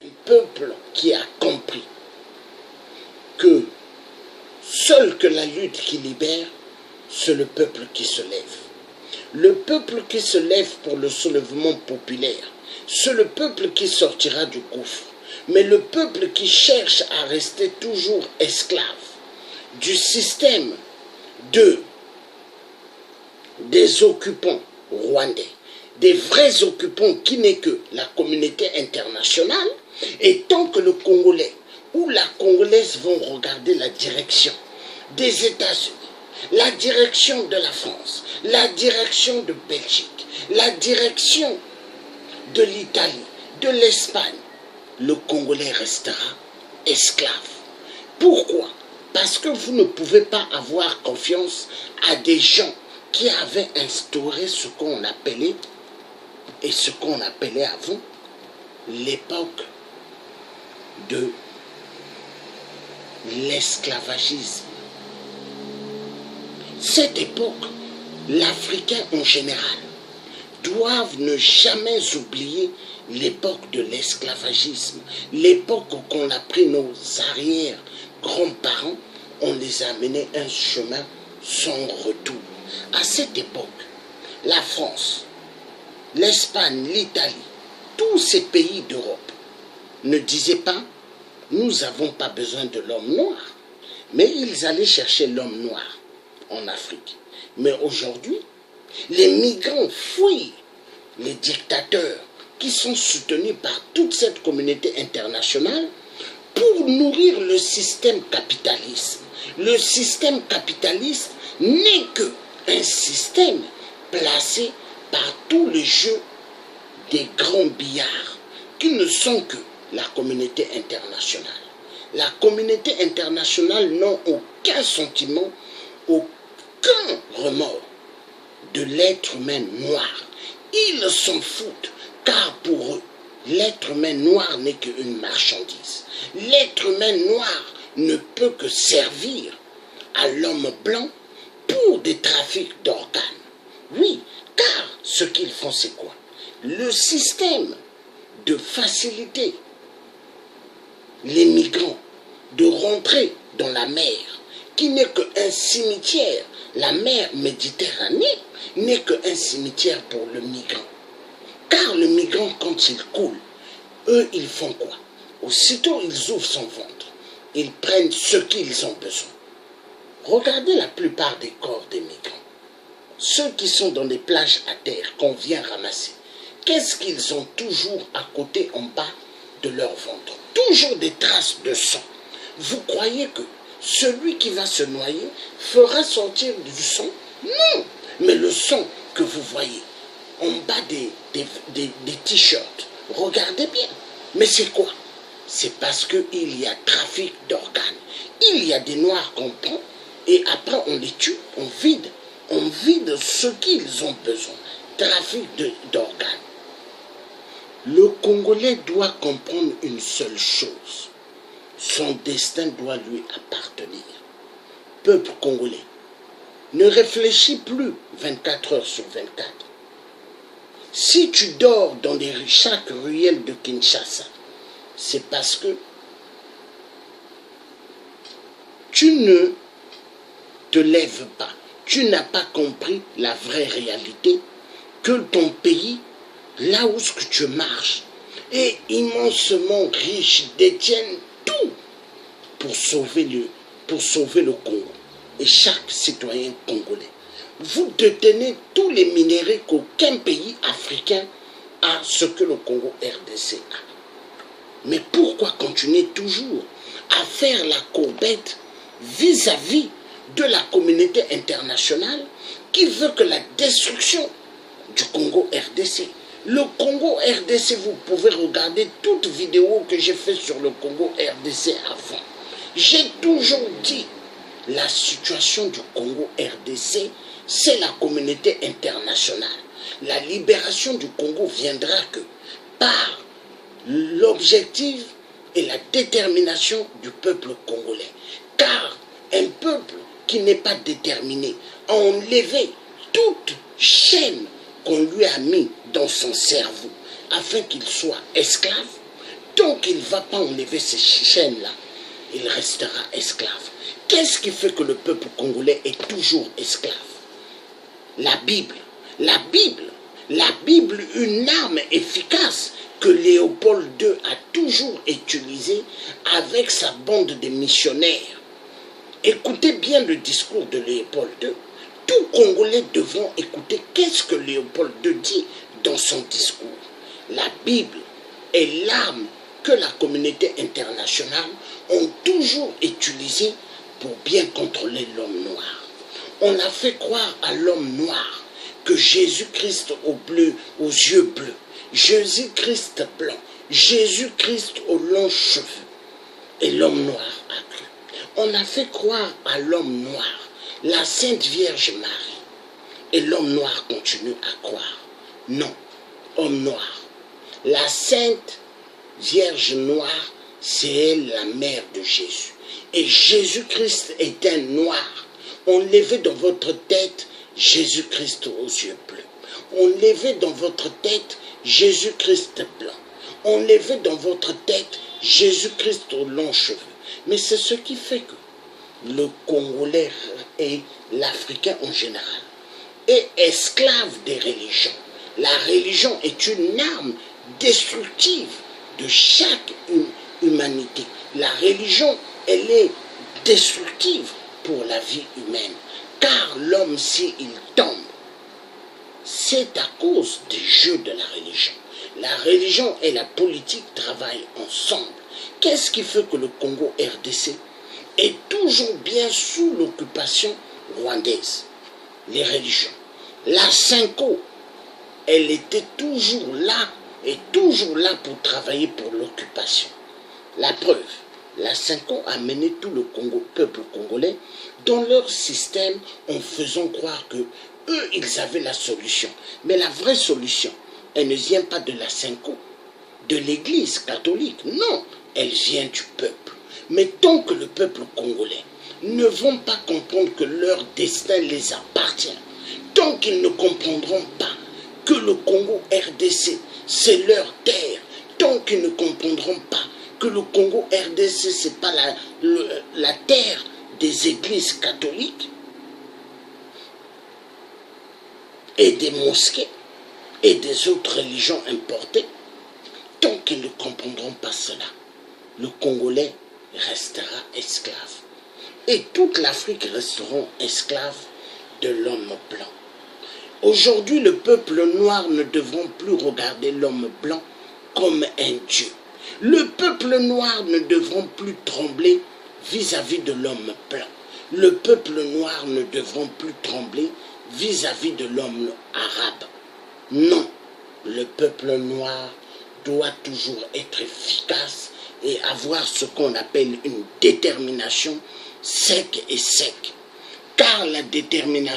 Un peuple qui a compris que seul que la lutte qui libère, c'est le peuple qui se lève. Le peuple qui se lève pour le soulèvement populaire, c'est le peuple qui sortira du gouffre. Mais le peuple qui cherche à rester toujours esclave du système des occupants rwandais, des vrais occupants qui n'est que la communauté internationale, et tant que le Congolais ou la Congolaise vont regarder la direction des États-Unis, la direction de la France, la direction de Belgique, la direction de l'Italie, de l'Espagne, le Congolais restera esclave. Pourquoi? Parce que vous ne pouvez pas avoir confiance à des gens qui avaient instauré ce qu'on appelait, et ce qu'on appelait avant, l'époque de l'esclavagisme. Cette époque, l'Africain en général doivent ne jamais oublier l'époque de l'esclavagisme, l'époque où on a pris nos arrière-grands-parents, on les a amenés un chemin sans retour. À cette époque, la France, l'Espagne, l'Italie, tous ces pays d'Europe ne disaient pas « nous n'avons pas besoin de l'homme noir », mais ils allaient chercher l'homme noir en Afrique. Mais aujourd'hui, les migrants fuient les dictateurs qui sont soutenus par toute cette communauté internationale pour nourrir le système capitaliste. Le système capitaliste n'est qu'un système placé par tous les jeux des grands billards qui ne sont que la communauté internationale. La communauté internationale n'a aucun sentiment, aucun remords de l'être humain noir. Ils s'en foutent, car pour eux, l'être humain noir n'est qu'une marchandise. L'être humain noir ne peut que servir à l'homme blanc pour des trafics d'organes. Oui, car ce qu'ils font, c'est quoi? Le système de faciliter les migrants de rentrer dans la mer, qui n'est qu'un cimetière, la mer Méditerranée n'est qu'un cimetière pour le migrant. Car le migrant, quand il coule, eux, ils font quoi? Aussitôt, ils ouvrent son ventre. Ils prennent ce qu'ils ont besoin. Regardez la plupart des corps des migrants. Ceux qui sont dans les plages à terre qu'on vient ramasser. Qu'est-ce qu'ils ont toujours à côté, en bas de leur ventre? Toujours des traces de sang. Vous croyez que celui qui va se noyer fera sortir du sang? Non. Mais le sang que vous voyez en bas des t-shirts, regardez bien. Mais c'est quoi? C'est parce qu'il y a trafic d'organes. Il y a des noirs qu'on prend et après on les tue, on vide ce qu'ils ont besoin. Trafic d'organes. Le Congolais doit comprendre une seule chose. Son destin doit lui appartenir. Peuple congolais, ne réfléchis plus 24 heures sur 24. Si tu dors dans chaque ruelle de Kinshasa, c'est parce que tu ne te lèves pas. Tu n'as pas compris la vraie réalité que ton pays, là où tu marches, est immensement riche, détiennent tout pour sauver le Congo et chaque citoyen congolais. Vous détenez tous les minéraux qu'aucun pays africain a, ce que le Congo RDC a. Mais pourquoi continuer toujours à faire la courbette vis-à-vis de la communauté internationale qui veut que la destruction du Congo RDC? Le Congo RDC, vous pouvez regarder toute vidéo que j'ai faite sur le Congo RDC avant. J'ai toujours dit, la situation du Congo RDC, c'est la communauté internationale. La libération du Congo viendra que par l'objectif et la détermination du peuple congolais. Car un peuple qui n'est pas déterminé a enlevé toute chaîne qu'on lui a mis dans son cerveau afin qu'il soit esclave. Donc s'il ne va pas enlever ces chaînes-là, il restera esclave. Qu'est-ce qui fait que le peuple congolais est toujours esclave? La Bible. La Bible. La Bible, une arme efficace que Léopold II a toujours utilisée avec sa bande de missionnaires. Écoutez bien le discours de Léopold II. Tout Congolais devront écouter qu'est-ce que Léopold II dit dans son discours. La Bible est l'arme que la communauté internationale ont toujours utilisée pour bien contrôler l'homme noir. On a fait croire à l'homme noir que Jésus-Christ aux yeux bleus, Jésus-Christ blanc, Jésus-Christ aux longs cheveux. Et l'homme noir a cru. On a fait croire à l'homme noir la Sainte Vierge Marie. Et l'homme noir continue à croire. Non, homme noir. La Sainte Vierge noire, c'est elle la mère de Jésus. Et Jésus-Christ est un noir. On levait dans votre tête Jésus-Christ aux yeux bleus. On levait dans votre tête Jésus-Christ blanc. On levait dans votre tête Jésus-Christ aux longs cheveux. Mais c'est ce qui fait que le Congolais et l'Africain en général est esclave des religions. La religion est une arme destructive de chaque humanité. La religion, elle est destructive pour la vie humaine. Car l'homme, s'il tombe, c'est à cause des jeux de la religion. La religion et la politique travaillent ensemble. Qu'est-ce qui fait que le Congo RDC est toujours bien sous l'occupation rwandaise? Les religions. La Cinco, elle était toujours là et toujours là pour travailler pour l'occupation. La preuve, la Cinco a mené tout le peuple congolais dans leur système en faisant croire que eux, ils avaient la solution. Mais la vraie solution, elle ne vient pas de la Cinco, de l'église catholique. Non, elle vient du peuple. Mais tant que le peuple congolais ne vont pas comprendre que leur destin les appartient, tant qu'ils ne comprendront pas que le Congo RDC, c'est leur terre, tant qu'ils ne comprendront pas que le Congo RDC, ce n'est pas la terre des églises catholiques et des mosquées et des autres religions importées, tant qu'ils ne comprendront pas cela, le Congolais restera esclave. Et toute l'Afrique resteront esclaves de l'homme blanc. Aujourd'hui, le peuple noir ne devront plus regarder l'homme blanc comme un dieu. Le peuple noir ne devront plus trembler vis-à-vis de l'homme blanc. Le peuple noir ne devront plus trembler vis-à-vis de l'homme arabe. Non, le peuple noir doit toujours être efficace et avoir ce qu'on appelle une détermination sec et sec. Car la détermination